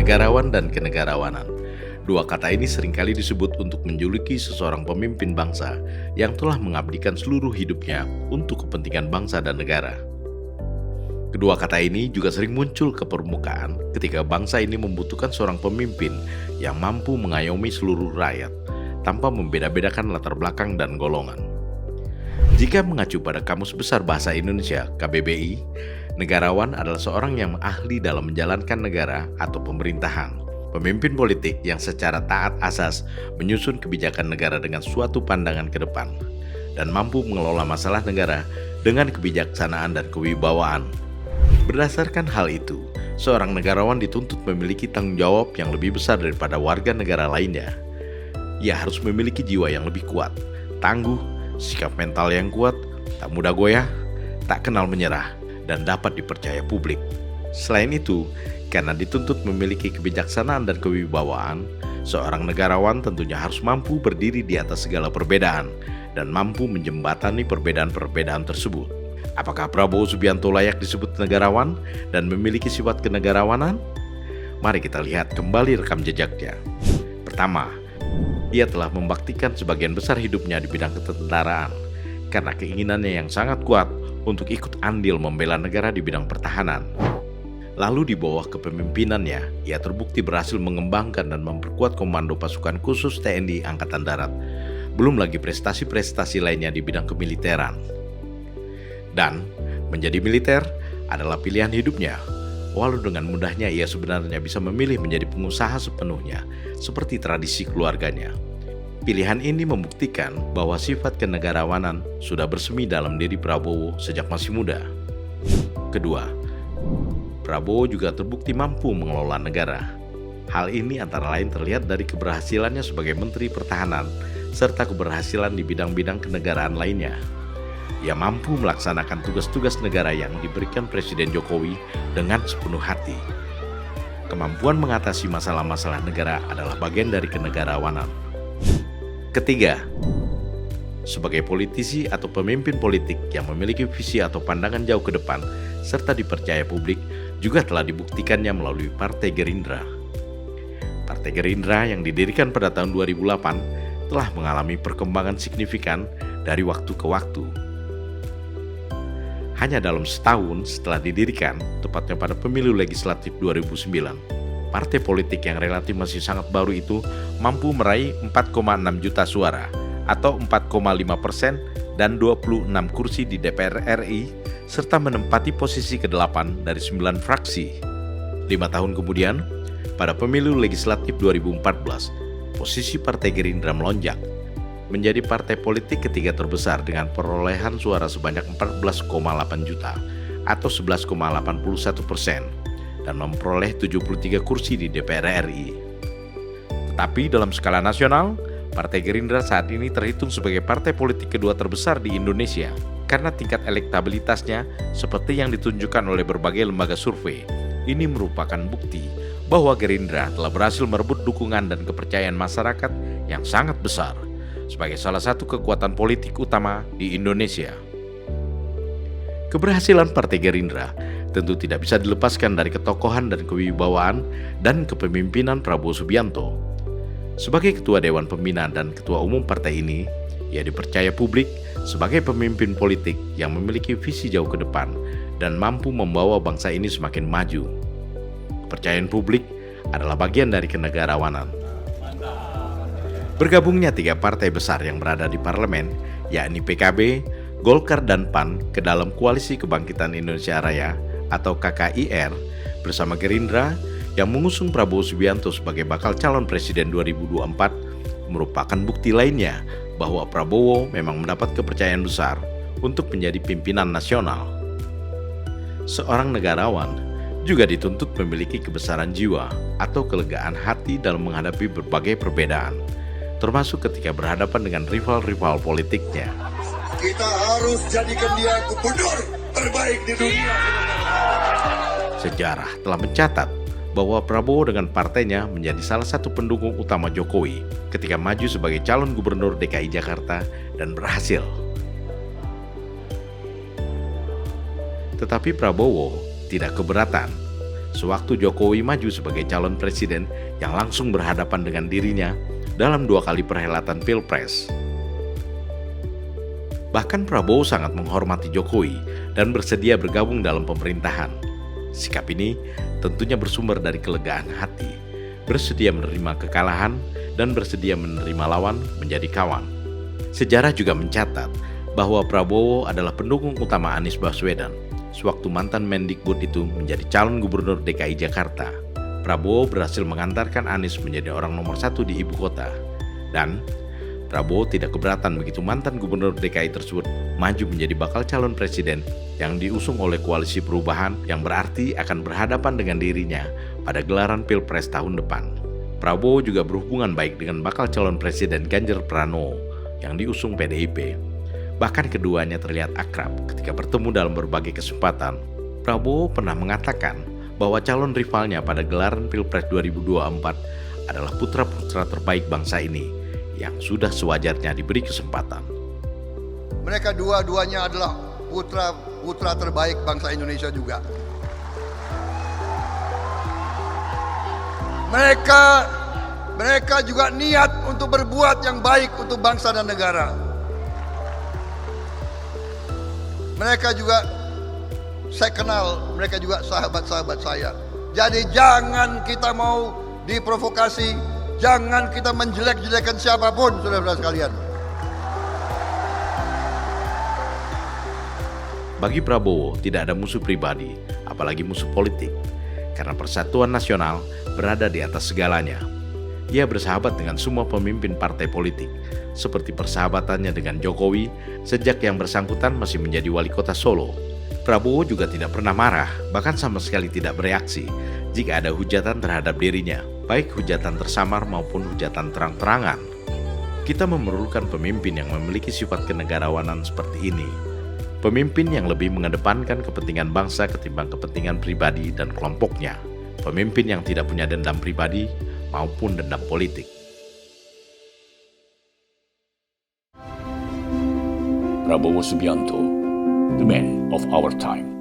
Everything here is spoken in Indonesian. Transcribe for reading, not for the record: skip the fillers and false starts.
Negarawan dan kenegarawanan. Dua kata ini seringkali disebut untuk menjuluki seseorang pemimpin bangsa yang telah mengabdikan seluruh hidupnya untuk kepentingan bangsa dan negara. Kedua kata ini juga sering muncul ke permukaan ketika bangsa ini membutuhkan seorang pemimpin yang mampu mengayomi seluruh rakyat tanpa membeda-bedakan latar belakang dan golongan. Jika mengacu pada Kamus Besar Bahasa Indonesia (KBBI), negarawan adalah seorang yang ahli dalam menjalankan negara atau pemerintahan. Pemimpin politik yang secara taat asas menyusun kebijakan negara dengan suatu pandangan ke depan dan mampu mengelola masalah negara dengan kebijaksanaan dan kewibawaan. Berdasarkan hal itu, seorang negarawan dituntut memiliki tanggung jawab yang lebih besar daripada warga negara lainnya. Ia harus memiliki jiwa yang lebih kuat, tangguh, sikap mental yang kuat, tak mudah goyah, tak kenal menyerah, dan dapat dipercaya publik. Selain itu, karena dituntut memiliki kebijaksanaan dan kewibawaan, seorang negarawan tentunya harus mampu berdiri di atas segala perbedaan dan mampu menjembatani perbedaan-perbedaan tersebut. Apakah Prabowo Subianto layak disebut negarawan dan memiliki sifat kenegarawanan? Mari kita lihat kembali rekam jejaknya. Pertama, ia telah membaktikan sebagian besar hidupnya di bidang ketentaraan karena keinginannya yang sangat kuat untuk ikut andil membela negara di bidang pertahanan. Lalu di bawah kepemimpinannya, ia terbukti berhasil mengembangkan dan memperkuat Komando Pasukan Khusus TNI Angkatan Darat, belum lagi prestasi-prestasi lainnya di bidang kemiliteran. Dan menjadi militer adalah pilihan hidupnya, walau dengan mudahnya ia sebenarnya bisa memilih menjadi pengusaha sepenuhnya, seperti tradisi keluarganya. Pilihan ini membuktikan bahwa sifat kenegarawanan sudah bersemi dalam diri Prabowo sejak masih muda. Kedua, Prabowo juga terbukti mampu mengelola negara. Hal ini antara lain terlihat dari keberhasilannya sebagai Menteri Pertahanan, serta keberhasilan di bidang-bidang kenegaraan lainnya. Ia mampu melaksanakan tugas-tugas negara yang diberikan Presiden Jokowi dengan sepenuh hati. Kemampuan mengatasi masalah-masalah negara adalah bagian dari kenegarawanan. Ketiga, sebagai politisi atau pemimpin politik yang memiliki visi atau pandangan jauh ke depan serta dipercaya publik juga telah dibuktikannya melalui Partai Gerindra. Partai Gerindra yang didirikan pada tahun 2008 telah mengalami perkembangan signifikan dari waktu ke waktu. Hanya dalam setahun setelah didirikan, tepatnya pada pemilu legislatif 2009, partai politik yang relatif masih sangat baru itu mampu meraih 4,6 juta suara atau 4,5% dan 26 kursi di DPR RI serta menempati posisi ke-8 dari 9 fraksi. 5 tahun kemudian, pada pemilu legislatif 2014, posisi Partai Gerindra melonjak menjadi partai politik ketiga terbesar dengan perolehan suara sebanyak 14,8 juta atau 11,81% dan memperoleh 73 kursi di DPR RI. Tetapi dalam skala nasional, Partai Gerindra saat ini terhitung sebagai partai politik kedua terbesar di Indonesia karena tingkat elektabilitasnya seperti yang ditunjukkan oleh berbagai lembaga survei. Ini merupakan bukti bahwa Gerindra telah berhasil merebut dukungan dan kepercayaan masyarakat yang sangat besar sebagai salah satu kekuatan politik utama di Indonesia. Keberhasilan Partai Gerindra tentu tidak bisa dilepaskan dari ketokohan dan kewibawaan dan kepemimpinan Prabowo Subianto. Sebagai Ketua Dewan Pembina dan Ketua Umum partai ini, ia dipercaya publik sebagai pemimpin politik yang memiliki visi jauh ke depan dan mampu membawa bangsa ini semakin maju. Kepercayaan publik adalah bagian dari kenegarawanan. Bergabungnya 3 partai besar yang berada di parlemen, yakni PKB, Golkar dan PAN ke dalam Koalisi Kebangkitan Indonesia Raya atau KKIR bersama Gerindra yang mengusung Prabowo Subianto sebagai bakal calon presiden 2024 merupakan bukti lainnya bahwa Prabowo memang mendapat kepercayaan besar untuk menjadi pimpinan nasional. Seorang negarawan juga dituntut memiliki kebesaran jiwa atau kelegaan hati dalam menghadapi berbagai perbedaan, termasuk ketika berhadapan dengan rival-rival politiknya. Kita harus jadikan dia gubernur terbaik di dunia. Sejarah telah mencatat bahwa Prabowo dengan partainya menjadi salah satu pendukung utama Jokowi ketika maju sebagai calon gubernur DKI Jakarta dan berhasil. Tetapi Prabowo tidak keberatan sewaktu Jokowi maju sebagai calon presiden yang langsung berhadapan dengan dirinya dalam 2 kali perhelatan Pilpres. Bahkan Prabowo sangat menghormati Jokowi dan bersedia bergabung dalam pemerintahan. Sikap ini tentunya bersumber dari kelegaan hati, bersedia menerima kekalahan dan bersedia menerima lawan menjadi kawan. Sejarah juga mencatat bahwa Prabowo adalah pendukung utama Anies Baswedan sewaktu mantan Mendikbud itu menjadi calon gubernur DKI Jakarta. Prabowo berhasil mengantarkan Anies menjadi orang nomor 1 di ibu kota. Dan Prabowo tidak keberatan begitu mantan gubernur DKI tersebut maju menjadi bakal calon presiden yang diusung oleh koalisi perubahan yang berarti akan berhadapan dengan dirinya pada gelaran Pilpres tahun depan. Prabowo juga berhubungan baik dengan bakal calon presiden Ganjar Pranowo yang diusung PDIP. Bahkan keduanya terlihat akrab ketika bertemu dalam berbagai kesempatan. Prabowo pernah mengatakan bahwa calon rivalnya pada gelaran Pilpres 2024 adalah putra-putra terbaik bangsa ini yang sudah sewajarnya diberi kesempatan. Mereka dua-duanya adalah putra terbaik bangsa Indonesia juga. Mereka juga niat untuk berbuat yang baik untuk bangsa dan negara. Mereka juga, saya kenal, mereka juga sahabat-sahabat saya. Jadi jangan kita mau diprovokasi, jangan kita menjelek-jelekan siapapun, saudara-saudara sekalian. Bagi Prabowo tidak ada musuh pribadi, apalagi musuh politik, karena persatuan nasional berada di atas segalanya. Ia bersahabat dengan semua pemimpin partai politik, seperti persahabatannya dengan Jokowi sejak yang bersangkutan masih menjadi wali kota Solo. Prabowo juga tidak pernah marah, bahkan sama sekali tidak bereaksi jika ada hujatan terhadap dirinya, baik hujatan tersamar maupun hujatan terang-terangan. Kita memerlukan pemimpin yang memiliki sifat kenegarawanan seperti ini. Pemimpin yang lebih mengedepankan kepentingan bangsa ketimbang kepentingan pribadi dan kelompoknya. Pemimpin yang tidak punya dendam pribadi maupun dendam politik. Prabowo Subianto, the man of our time.